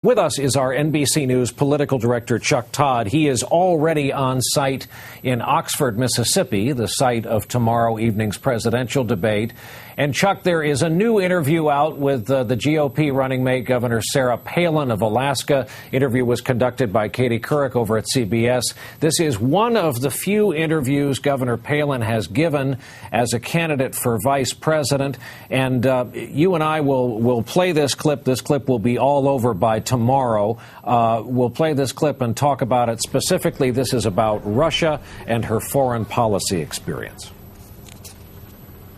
With us is our NBC News political director, Chuck Todd. He is already on site in Oxford, Mississippi, the site of tomorrow evening's presidential debate. And, Chuck, there is a new interview out with the GOP running mate, Governor Sarah Palin of Alaska. Interview was conducted by Katie Couric over at CBS. This is one of the few interviews Governor Palin has given as a candidate for vice president. And you and I will play this clip. This clip will be all over by tomorrow. We'll play this clip and talk about it. Specifically, this is about Russia and her foreign policy experience.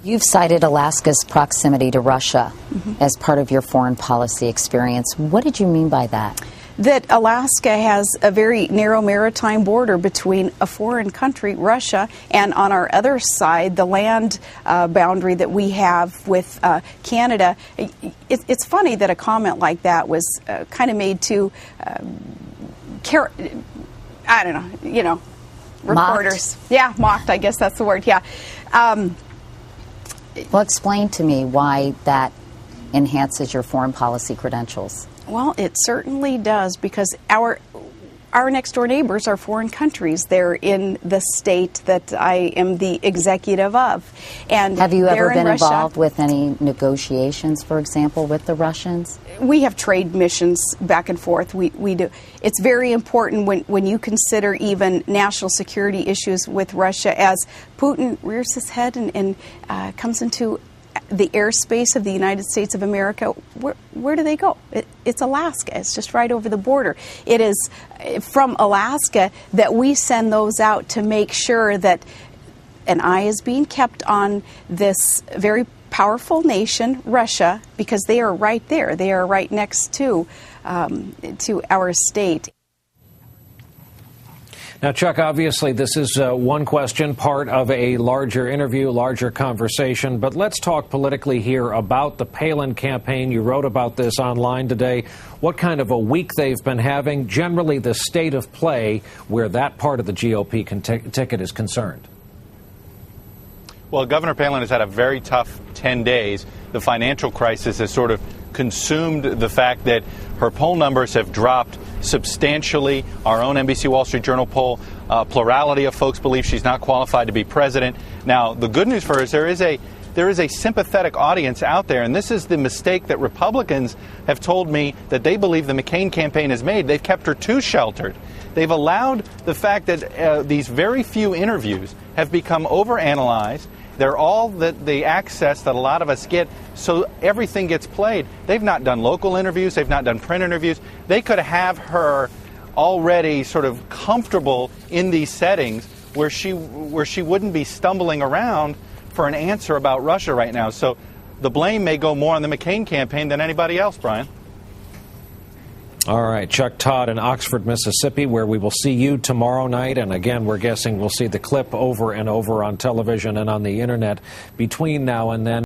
You've cited Alaska's proximity to Russia as part of your foreign policy experience. What did you mean by that? That Alaska has a very narrow maritime border between a foreign country, Russia, and on our other side, the land boundary that we have with Canada. It's funny that a comment like that was kind of made to, I don't know, reporters. Mocked? Yeah, mocked, I guess that's the word, yeah. Well, explain to me why that enhances your foreign policy credentials. Well, it certainly does, because our next door neighbors are foreign countries. They're in the state that I am the executive of. And have you ever been Russia. Involved with any negotiations, for example, with the Russians? We have trade missions back and forth. We do. It's very important when you consider even national security issues with Russia, as Putin rears his head and comes into the airspace of the United States of America. Where do they go? It's Alaska. It's just right over the border. It is from Alaska that we send those out to make sure that an eye is being kept on this very powerful nation, Russia, because they are right there. They are right next to our state. Now, Chuck, obviously this is one question, part of a larger interview, larger conversation. But let's talk politically here about the Palin campaign. You wrote about this online today. What kind of a week they've been having, generally the state of play where that part of the GOP ticket is concerned? Well, Governor Palin has had a very tough 10 days. The financial crisis has sort of consumed the fact that her poll numbers have dropped substantially. Our own NBC Wall Street Journal poll, plurality of folks believe she's not qualified to be president. Now, the good news for her is there is a sympathetic audience out there, and this is the mistake that Republicans have told me that they believe the McCain campaign has made. They've kept her too sheltered. They've allowed the fact that these very few interviews have become overanalyzed. They're all the access that a lot of us get, so everything gets played. They've not done local interviews. They've not done print interviews. They could have her already sort of comfortable in these settings where she wouldn't be stumbling around for an answer about Russia right now. So the blame may go more on the McCain campaign than anybody else, Brian. All right, Chuck Todd in Oxford, Mississippi, where we will see you tomorrow night. And again, we're guessing we'll see the clip over and over on television and on the internet between now and then.